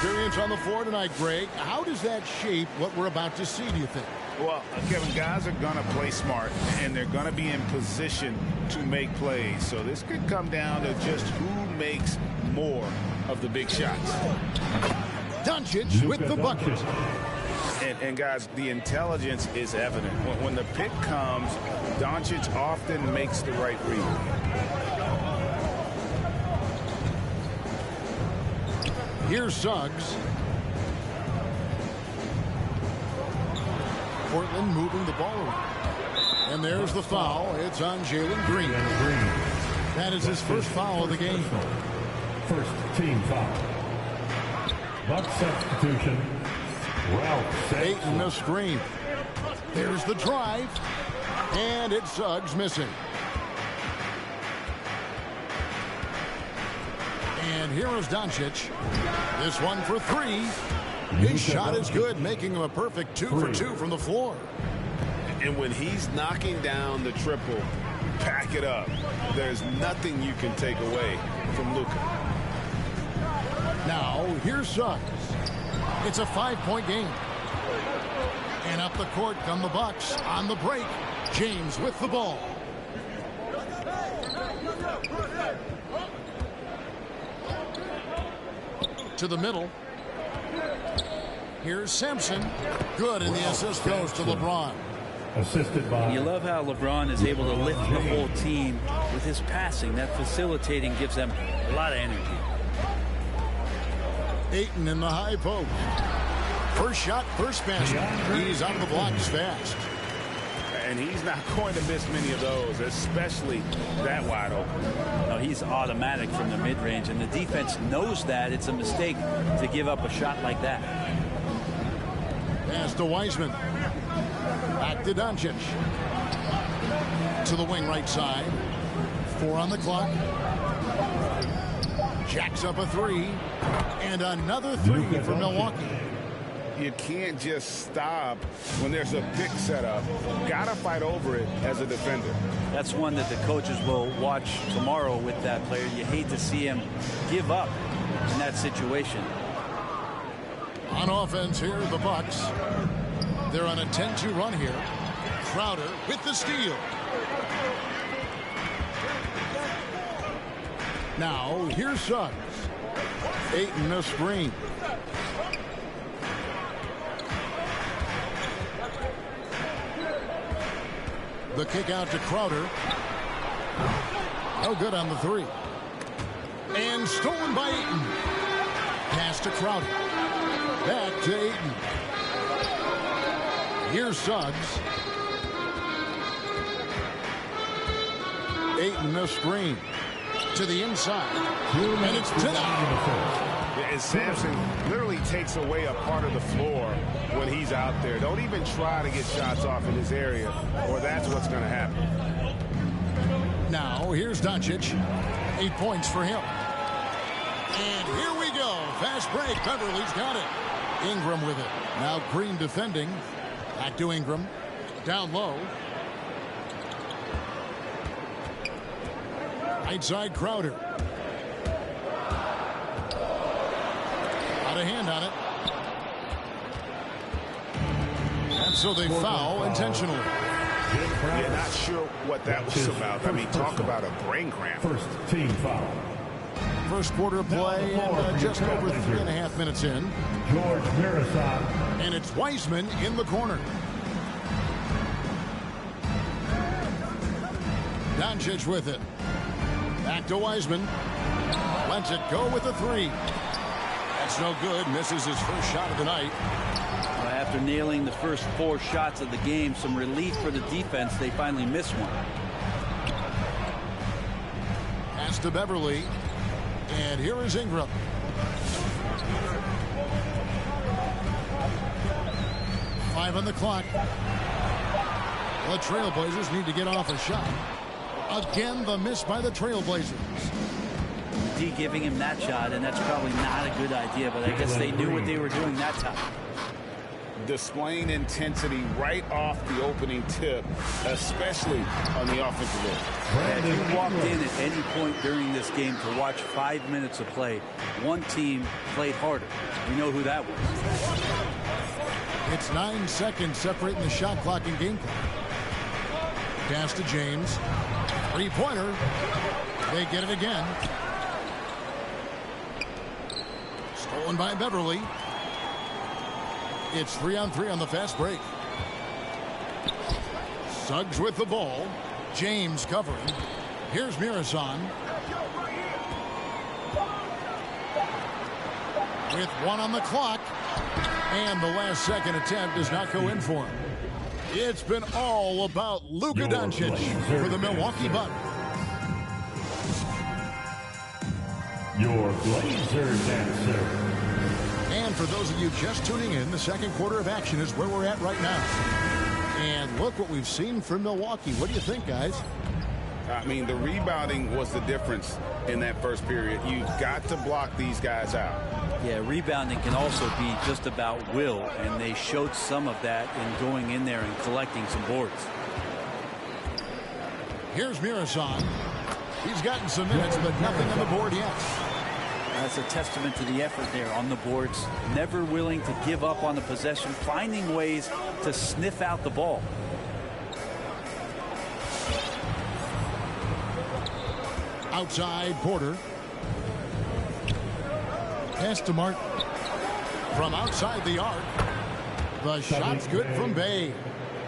experience on the floor tonight, Greg. How does that shape what we're about to see, do you think? Well, Kevin, guys are going to play smart, and they're going to be in position to make plays. So this could come down to just who makes more of the big shots. Doncic with the bucket. And guys, the intelligence is evident. When the pick comes, Doncic often makes the right read. Here's Suggs. Portland moving the ball around. And there's the foul. It's on Jalen Green. That is his first foul of the game. First team foul. Buck substitution. Ralph Ayton a screen. There's the drive. And it's Suggs missing. And here is Doncic. This one for three. His shot is good, making him a perfect 2 for 2 from the floor. And when he's knocking down the triple, pack it up. There's nothing you can take away from Luka. Now, here's Suggs. It's a 5-point game. And up the court come the Bucks on the break. James with the ball. To the middle. Here's Sampson. Good, and the assist goes to LeBron. Assisted by. You love how LeBron is able to lift the whole team with his passing. That facilitating gives them a lot of energy. Ayton in the high post. First shot, first basket. He's out of the blocks fast. And he's not going to miss many of those, especially that wide open. No, he's automatic from the mid-range, and the defense knows that it's a mistake to give up a shot like that. Pass to Wiseman. Back to Doncic. To the wing right side. 4 on the clock. Jacks up a 3. And another 3 for Milwaukee. You can't just stop when there's a pick set up. Gotta fight over it as a defender. That's one that the coaches will watch tomorrow with that player. You hate to see him give up in that situation. On offense here, the Bucks. They're on a 10-2 run here. Crowder with the steal. Now, here's Suggs. Ayton a screen. The kick out to Crowder. No good on the 3. And stolen by Ayton. Pass to Crowder. Back to Ayton. Here's Suggs. Ayton a screen. To the inside. And it's Tinney. And Sampson literally takes away a part of the floor when he's out there. Don't even try to get shots off in this area, or that's what's going to happen. Now, here's Doncic. 8 points for him. And here we go. Fast break. Beverly's got it. Ingram with it. Now Green defending. Back to Ingram. Down low. Right side Crowder. Out of hand on it. And so they foul intentionally. Yeah, not sure what that was about. I mean, talk about a brain cramp. First team foul. First quarter play, and just over 3.5 minutes in. George Mirasol. And it's Wiseman in the corner. Doncic with it. Back to Wiseman. Lets it go with a 3. That's no good. Misses his first shot of the night. After nailing the first 4 shots of the game, some relief for the defense. They finally miss one. Pass to Beverly. And here is Ingram. Five on the clock. The Trailblazers need to get off a shot. Again, the miss by the Trailblazers. D giving him that shot, and that's probably not a good idea, but I guess they knew what they were doing that time. displaying intensity right off the opening tip, especially on the offensive end. If you walked in at any point during this game to watch 5 minutes of play, one team played harder. We know who that was. It's 9 seconds separating the shot clock and game clock. Pass to James. Three-pointer. They get it again. Stolen by Beverly. It's 3-on-3 on the fast break. Suggs with the ball. James covering. Here's Mirazan. With 1 on the clock. And the last second attempt does not go in for him. It's been all about Luka Doncic for the Milwaukee Bucks. Your Blazer dancer. And for those of you just tuning in, the second quarter of action is where we're at right now. And look what we've seen from Milwaukee. What do you think, guys? I mean, the rebounding was the difference in that first period. You've got to block these guys out. Yeah, rebounding can also be just about will, and they showed some of that in going in there and collecting some boards. Here's Mirazan. He's gotten some minutes, but nothing on the board yet. That's a testament to the effort there on the boards. Never willing to give up on the possession, finding ways to sniff out the ball. Outside, Porter. Pass to Martin. From outside the arc. The shot's good from Bay.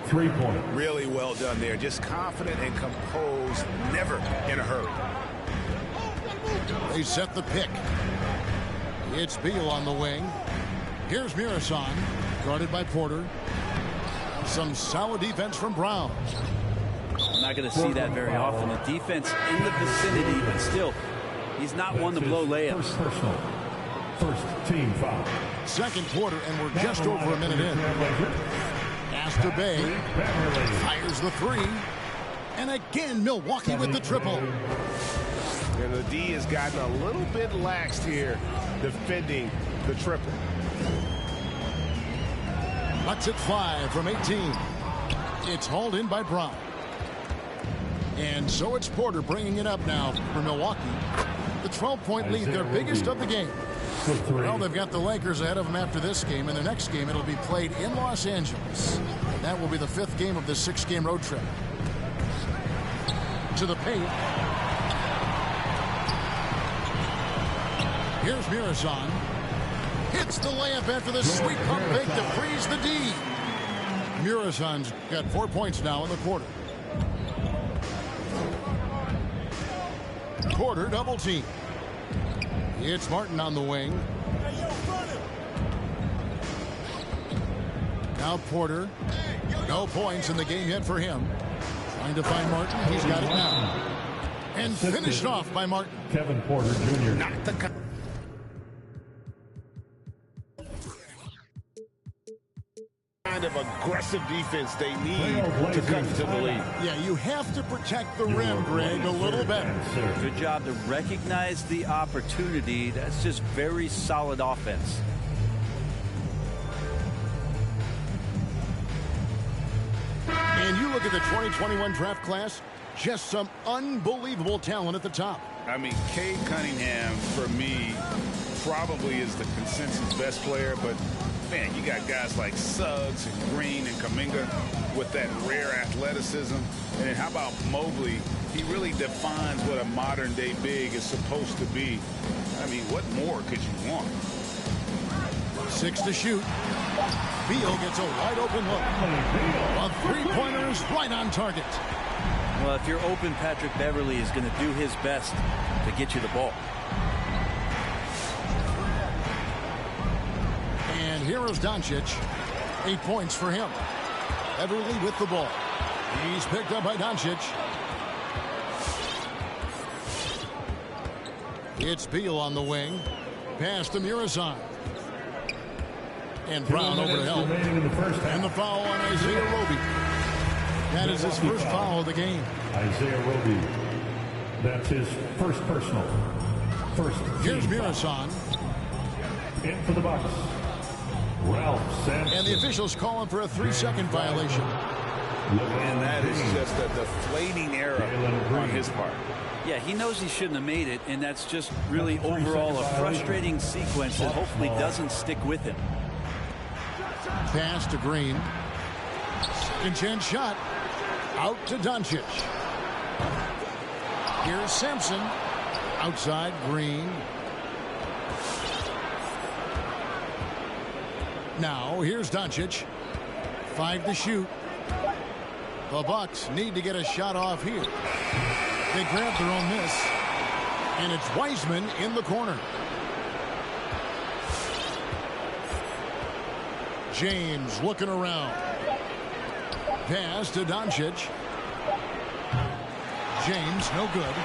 3-point. Really well done there. Just confident and composed, never in a hurry. They set the pick. It's Beal on the wing. Here's Mirazan, guarded by Porter. Some solid defense from Brown. I'm not going to see that very often. The defense in the vicinity, but still, he's not one to blow layups. First personal. First team foul. Second quarter, and we're just over a minute in. Pass to Bay. Fires the three. And again, Milwaukee with the triple. And the D has gotten a little bit laxed here defending the triple. Lets it fly from 18. It's hauled in by Brown. And so it's Porter bringing it up now for Milwaukee. The 12-point lead, their biggest of the game. Well, they've got the Lakers ahead of them after this game. And the next game, it'll be played in Los Angeles. And that will be the 5th game of this 6-game road trip. To the paint. Here's Mirazan. Hits the layup after the sweet pump fake to freeze the D. Mirazan's got 4 points now in the quarter. Porter double team. It's Martin on the wing. Now Porter. No points in the game yet for him. Trying to find Martin. He's got it now. And finished off by Martin. Kevin Porter Jr. Not the kind of aggressive defense they need to cut into the lead. Yeah, you have to protect the rim, Greg, a little better. Good job to recognize the opportunity. That's just very solid offense. And you look at the 2021 draft class, just some unbelievable talent at the top. I mean, Cade Cunningham, for me, probably is the consensus best player, but man, you got guys like Suggs and Green and Kuminga with that rare athleticism. And then how about Mobley? He really defines what a modern-day big is supposed to be. I mean, what more could you want? 6 to shoot. Beal gets a wide open look. A three-pointer is right on target. Well, if you're open, Patrick Beverly is going to do his best to get you the ball. And here is Doncic. 8 points for him. Beverly with the ball. He's picked up by Doncic. It's Beal on the wing. Pass to Mirazan. And Brown over to help. And the foul on Isaiah Roby. That is his first foul of the game. Isaiah Roby. That's his first personal. First. Here's Mirazan. In for the Bucks. Ralph Sampson. And the officials calling for a 3-second violation. And that is just a deflating error on his part. Yeah, he knows he shouldn't have made it, and that's just really overall a frustrating sequence that hopefully doesn't stick with him. Pass to Green. Second chance shot. Out to Doncic. Here's Sampson. Outside Green. Now here's Doncic. 5 to shoot. The Bucks need to get a shot off here. They grab their own miss. And it's Wiseman in the corner. James looking around. Pass to Doncic. James, no good.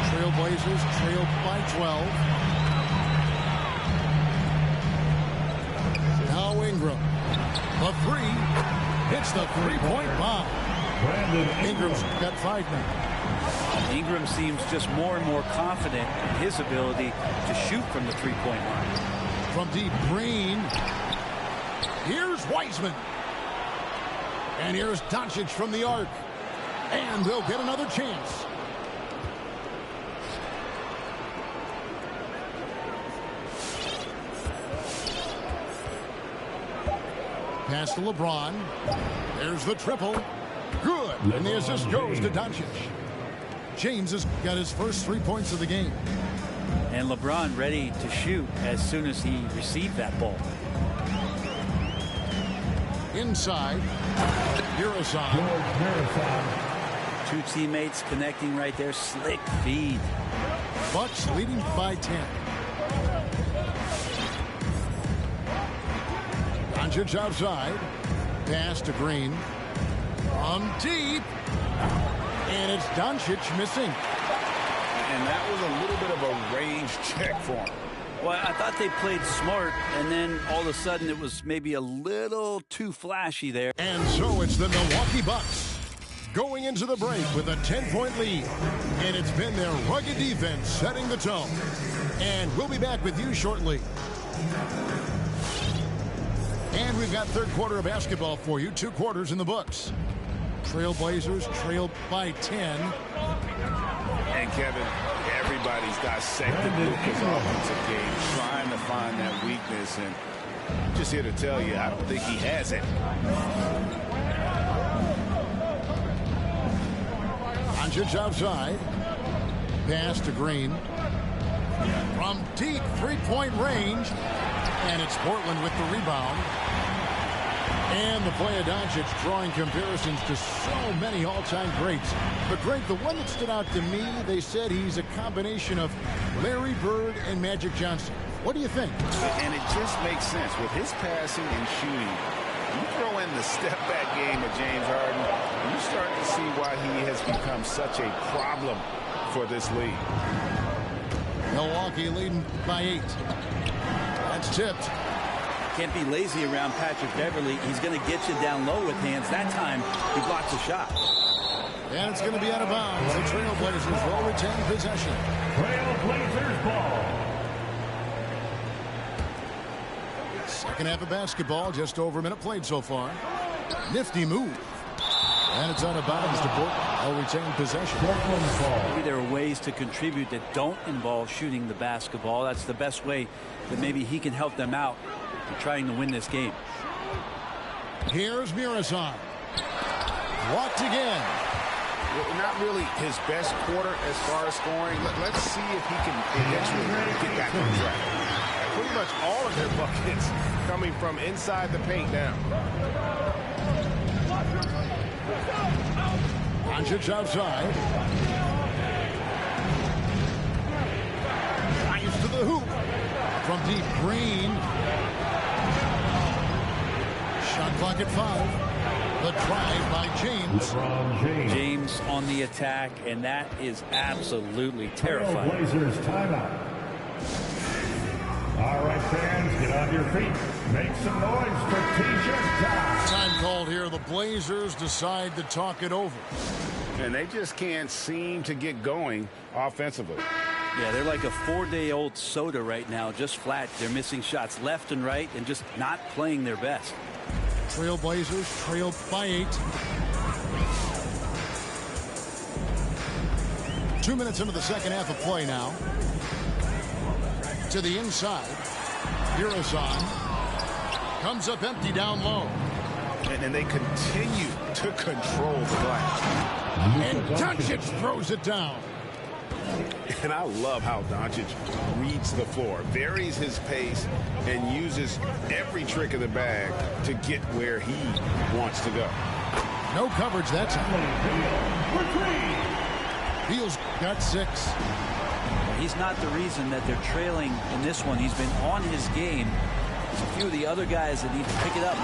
Trailblazers trail by 12. Now Ingram. The three. Hits the three-point bomb. Ingram's got 5 now. Ingram seems just more and more confident in his ability to shoot from the three-point line. From deep, Green. Here's Wiseman. And here's Doncic from the arc. And they'll get another chance. Pass to LeBron. There's the triple. Good. And the assist goes to Doncic. James has got his first 3 points of the game. And LeBron ready to shoot as soon as he received that ball. Inside. Murasov. Two teammates connecting right there. Slick feed. Bucks leading by 10. Doncic outside. Pass to Green. From deep. And it's Doncic missing. And that was a little bit of a range check for him. Well, I thought they played smart, and then all of a sudden it was maybe a little too flashy there. And so it's the Milwaukee Bucks going into the break with a 10-point lead. And it's been their rugged defense setting the tone. And we'll be back with you shortly. And we've got third quarter of basketball for you. 2 quarters in the books. Trailblazers trail by 10. And Kevin, everybody's dissected Luka's offensive game, trying to find that weakness. And I'm just here to tell you, I don't think he has it. Doncic outside. Pass to Green. From deep 3-point range. And it's Portland with the rebound. And the play of Doncic drawing comparisons to so many all-time greats. But, Greg, the one that stood out to me, they said he's a combination of Larry Bird and Magic Johnson. What do you think? And it just makes sense. With his passing and shooting, you throw in the step-back game of James Harden, and you start to see why he has become such a problem for this league. Milwaukee leading by 8. That's tipped. Can't be lazy around Patrick Beverly. He's going to get you down low with hands. That time, he blocks a shot. And it's going to be out of bounds. The Trailblazers will retain possession. Trailblazers ball. Second half of basketball, just over a minute played so far. Nifty move. And it's out of bounds to Portland. They'll retain possession. Maybe there are ways to contribute that don't involve shooting the basketball. That's the best way that maybe he can help them out in trying to win this game. Here's Murasov. Blocked again. Well, not really his best quarter as far as scoring. Let's see if he can eventually get back on track. Pretty much all of their buckets coming from inside the paint now. Doncic outside. Drives to the hoop. From deep, Green. Shot clock at 5. The drive by James. James on the attack, and that is absolutely terrifying. Blazers timeout. All right, fans, get on your feet. Make some noise for T-shirt time. Time called here. The Blazers decide to talk it over. And they just can't seem to get going offensively. Yeah, they're like a 4-day-old soda right now, just flat. They're missing shots left and right and just not playing their best. Trailblazers trailed by 8. 2 minutes into the second half of play now. To the inside. Miroslav comes up empty down low. And they continue to control the glass. And Doncic throws it down. And I love how Doncic reads the floor, varies his pace, and uses every trick of the bag to get where he wants to go. No coverage that time. Beal's got 6. He's not the reason that they're trailing in this one. He's been on his game. There's a few of the other guys that need to pick it up.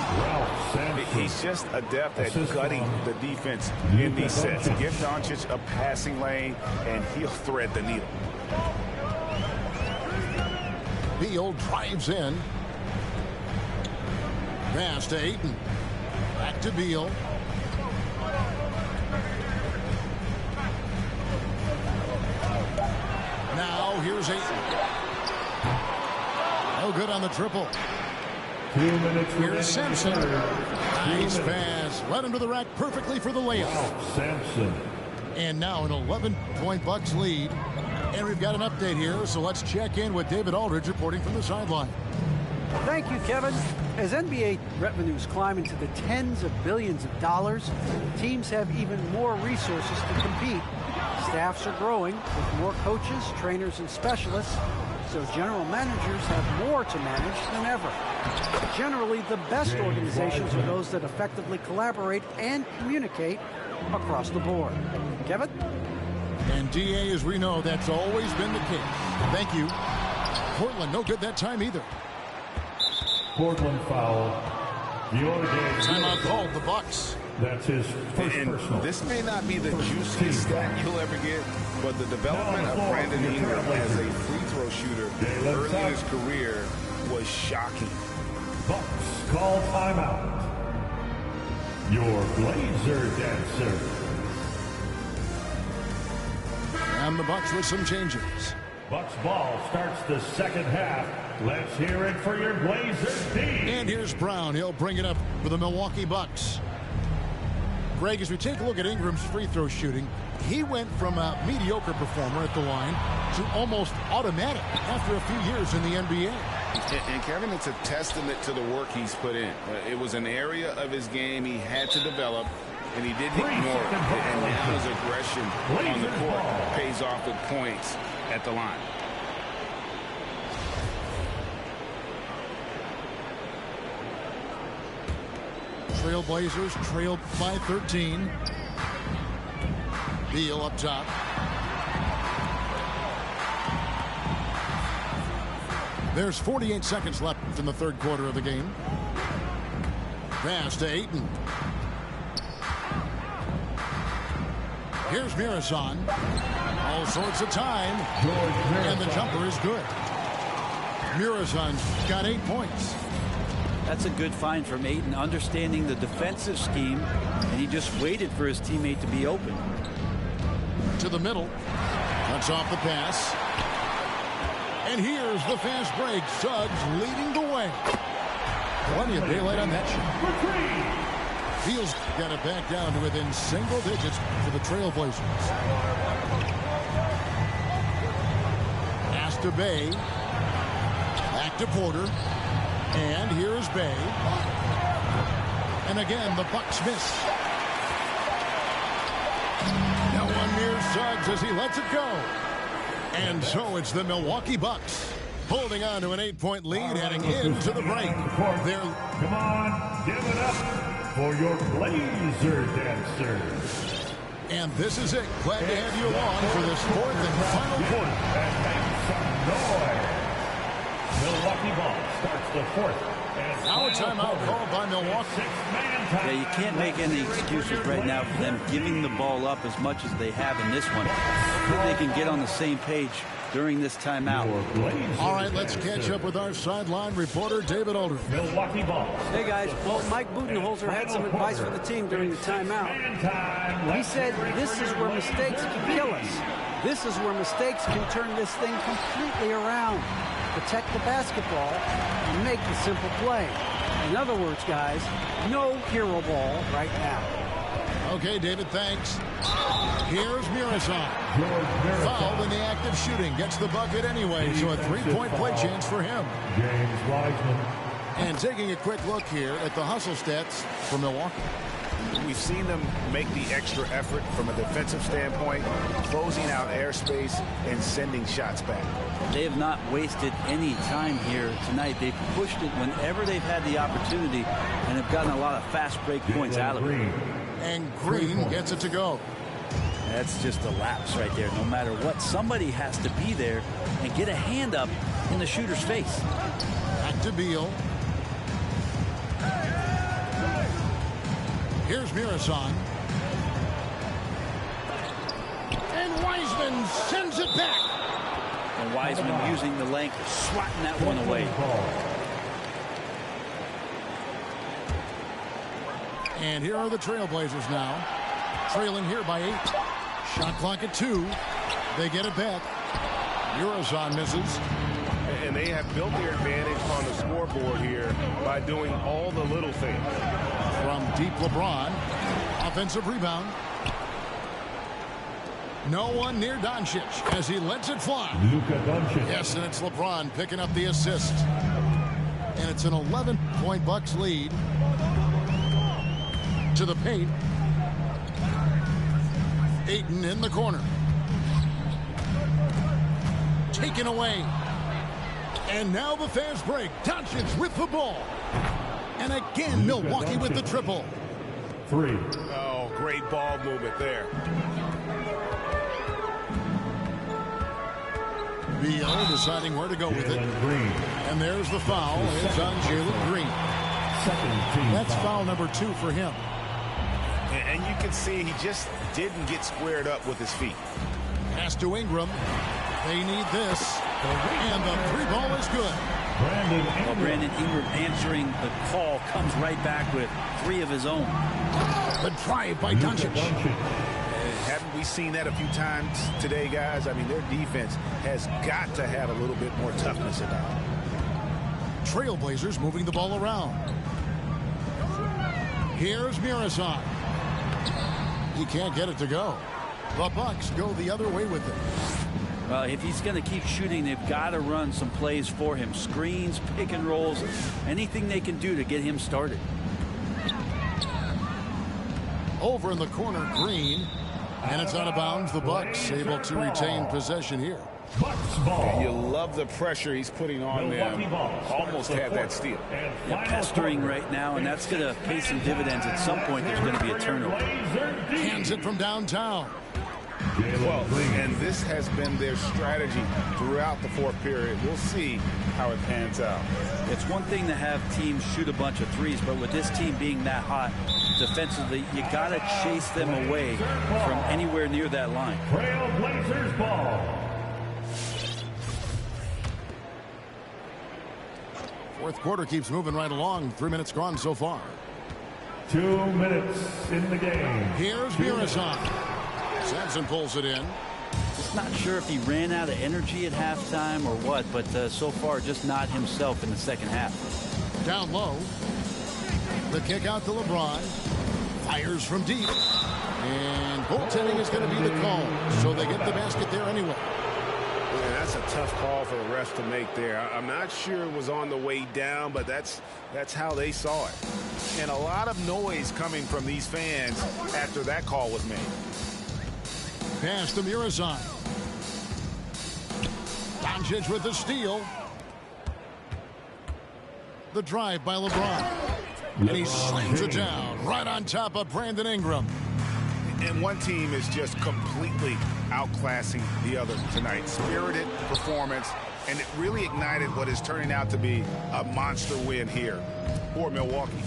He's just adept at gutting the defense in these sets. Give Doncic a passing lane, and he'll thread the needle. Beal drives in. Pass to Ayton. Back to Beal. Now here's Ayton. No good on the triple. 2 minutes. Here's Sampson. Nice pass. Right under the rack perfectly for the layup. Sampson. And now an 11-point Bucks lead. And we've got an update here, so let's check in with David Aldridge reporting from the sideline. Thank you, Kevin. As NBA revenues climb into the tens of billions of dollars, teams have even more resources to compete. Staffs are growing with more coaches, trainers, and specialists, so general managers have more to manage than ever. Generally, the best organizations are those that effectively collaborate and communicate across the board. Kevin? And DA, as we know, that's always been the case. Thank you. Portland, no good that time either. Portland foul. Timeout called, the Bucks. That's his first personal. This may not be the juiciest stat you'll ever get, but the development of Brandon Ingram as a free throw shooter early in his career was shocking. Bucks call timeout. Your Blazer dancer. And the Bucks with some changes. Bucks ball starts the second half. Let's hear it for your Blazers D. And here's Brown. He'll bring it up for the Milwaukee Bucks. Greg, as we take a look at Ingram's free throw shooting, he went from a mediocre performer at the line to almost automatic after a few years in the NBA. And Kevin, it's a testament to the work he's put in. It was an area of his game he had to develop, and he didn't ignore it. And now his aggression on the court pays off with points at the line. Trailblazers trailed by 13. Beal up top. There's 48 seconds left in the third quarter of the game. Pass to Ayton. Here's Miroslav. All sorts of time. And the jumper is good. Miroslav got 8 points. That's a good find from Ayton, understanding the defensive scheme, and he just waited for his teammate to be open. To the middle. Cuts off the pass. And here's the fast break. Suggs leading the way. Plenty of daylight on that shot. Beal's got it back down to within single digits for the Trailblazers. Pass to Bay. Back to Porter. And here's Bay. And again, the Bucks miss. No one near Suggs as he lets it go. And so it's the Milwaukee Bucks holding on to an 8-point lead heading into the break. Come on, give it up for your Blazer dancers. And this is it. Glad to have you along for this fourth and final quarter. And make some noise. Milwaukee ball starts the fourth. Now a timeout called by Milwaukee. Yeah, you can't make any excuses right now for them giving the ball up as much as they have in this one. I think they can get on the same page during this timeout. All right, let's catch up with our sideline reporter, David Aldridge. Milwaukee Bucks. Hey, guys. Well, Mike Budenholzer had some advice for the team during the timeout. He said, this is where mistakes can kill us. This is where mistakes can turn this thing completely around. Protect the basketball and make the simple play. In other words, guys, no hero ball right now. Okay, David, thanks. Here's Muresan. Fouled in the act of shooting. Gets the bucket anyway, so a three-point play chance for him. James Wiseman. And taking a quick look here at the hustle stats for Milwaukee. We've seen them make the extra effort from a defensive standpoint, closing out airspace and sending shots back. They have not wasted any time here tonight. They've pushed it whenever they've had the opportunity and have gotten a lot of fast break points out of it. And Green gets it to go. That's just a lapse right there. No matter what, somebody has to be there and get a hand up in the shooter's face. Back to Beal. Here's Muresan. And Wiseman sends it back. And Wiseman using the length, swatting that one away. And here are the Trailblazers now. Trailing here by 8. Shot clock at 2. They get it back. Muresan misses. And they have built their advantage on the scoreboard here by doing all the little things. From deep, LeBron. Offensive rebound. No one near Doncic as he lets it fly. Luka Doncic. Yes, and it's LeBron picking up the assist. And it's an 11-point Bucks lead. To the paint. Ayton in the corner. Taken away. And now the fast break. Doncic with the ball. And again, Milwaukee with the triple. 3. Oh, great ball movement there. Beal deciding where to go with it. Green. And there's the foul. It's on Jalen Green. Second team. That's foul number 2 for him. And you can see he just didn't get squared up with his feet. Pass to Ingram. They need this. And the 3 ball is good. Well, Brandon Ingram answering the call comes right back with 3 of his own. The drive by Doncic. Haven't we seen that a few times today, guys? I mean, their defense has got to have a little bit more toughness about it. Trailblazers moving the ball around. Here's Muresan. He can't get it to go. The Bucks go the other way with it. Well, if he's going to keep shooting, they've got to run some plays for him. Screens, pick and rolls, anything they can do to get him started. Over in the corner, Green. And it's out of bounds. The Bucks able to retain possession here. Bucks ball. You love the pressure he's putting on them. Almost had that steal. They're pestering right now, and that's going to pay some dividends. At some point, there's going to be a turnover. Hands it from downtown. Well, and this has been their strategy throughout the fourth period. We'll see how it pans out. It's one thing to have teams shoot a bunch of threes, but with this team being that hot defensively, you got to chase them away from anywhere near that line. Trailblazers ball. Fourth quarter keeps moving right along. 3 minutes gone so far. 2 minutes in the game. Here's Muresan. Sampson pulls it in. Just not sure if he ran out of energy at halftime or what, but so far just not himself in the second half. Down low. The kick out to LeBron. Fires from deep. And goaltending is going to be the call. So they get the basket there anyway. Yeah, that's a tough call for the refs to make there. I'm not sure it was on the way down, but that's how they saw it. And a lot of noise coming from these fans after that call was made. Pass to Muresan. Doncic with the steal. The drive by LeBron. And he slams it down right on top of Brandon Ingram. And one team is just completely outclassing the other tonight. Spirited performance, and it really ignited what is turning out to be a monster win here for Milwaukee.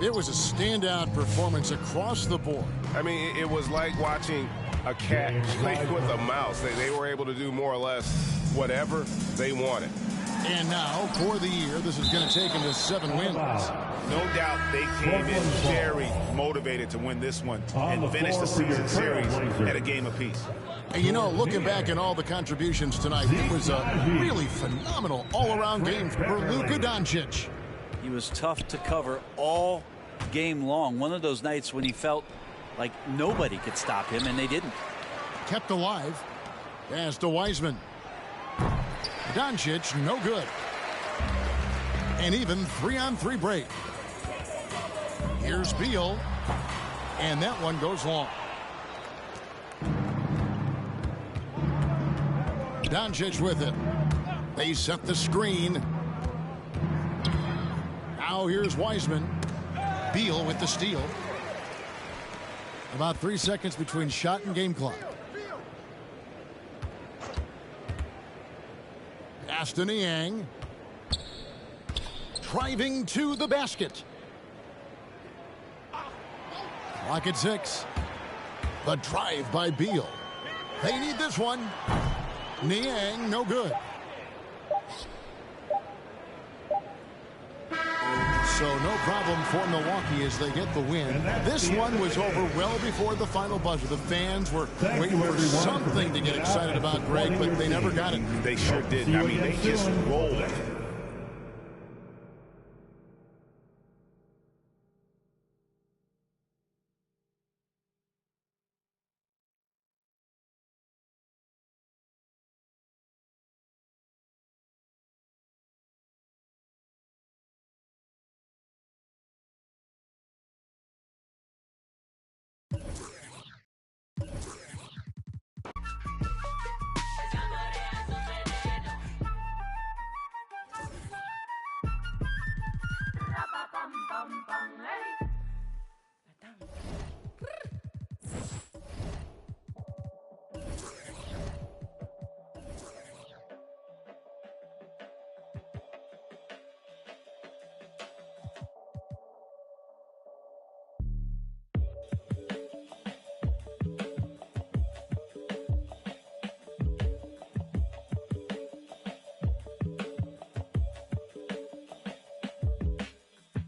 It was a standout performance across the board. I mean, it was like watching a cat play with a mouse. They were able to do more or less whatever they wanted. And now, for the year, this is going to take them to 7 wins. No doubt they came in very motivated to win this one and finish the season series at a game apiece. And you know, looking back at all the contributions tonight, it was a really phenomenal all-around game for Luka Doncic. He was tough to cover all game long. One of those nights when he felt like nobody could stop him, and they didn't. Kept alive. Pass to Wiseman. Doncic, no good. And even 3-on-3 break. Here's Beal. And that one goes long. Doncic with it. They set the screen. Now here's Wiseman. Beal with the steal. About 3 seconds between shot and game clock. Aston Niang. Driving to the basket. Clock at 6. The drive by Beal. They need this one. Niang, no good. So no problem for Milwaukee as they get the win. This one was over well before the final buzzer. The fans were waiting for something to get excited about, Greg, but they never got it. They sure didn't. I mean, they just rolled it.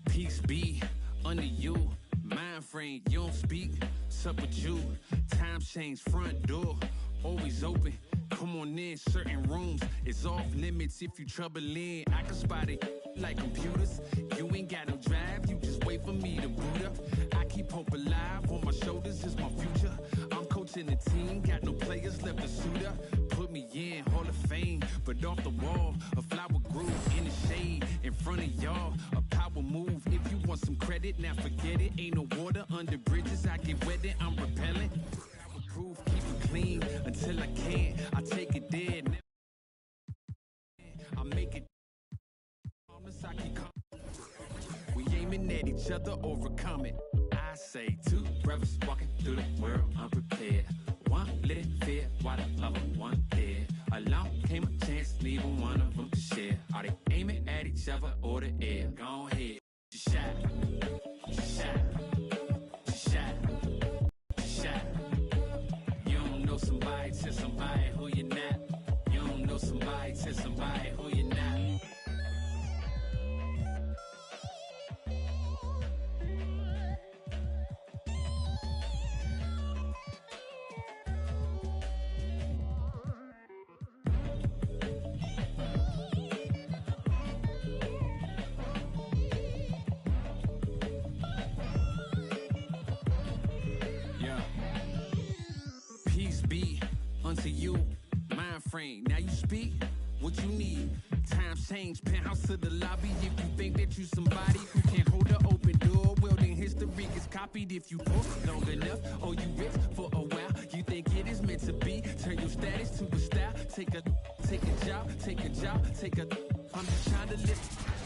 Peace be under you, mind frame, you don't speak, sup with you, time change, front door, always open, come on in, certain rooms, it's off limits if you trouble in, I can spot it like computers, you ain't got no drive, you just wait for me to boot up, I keep hope alive, on my shoulders is my future, I'm coaching the team, got no players left to suit up, put me in, Hall of Fame, but off the wall, a flower grew in the shade, in front of y'all, a power move, if you want some credit, now forget it, ain't no water under bridges, I get wetted, I'm repellent, proof, keep it clean, until I can't, I take it dead, I make it, we aiming at each other, overcome it, I say two brothers walking through the world unprepared, one lit fear, while the other one dead, along came a chance, neither one of them to share, are they aiming at each other or the air, go ahead, just shot, just shot, just shot, just shot, you don't know somebody, tell somebody who you're not, you don't know somebody, tell somebody who you're not. Peace be unto you, mind frame. Now you speak what you need. Times change, penthouse to the lobby. If you think that you somebody who can't hold the open door, well then history gets copied. If you poor long enough, or you rich for a while, you think it is meant to be. Turn your status to a style. Take a job, take a. I'm just trying to live.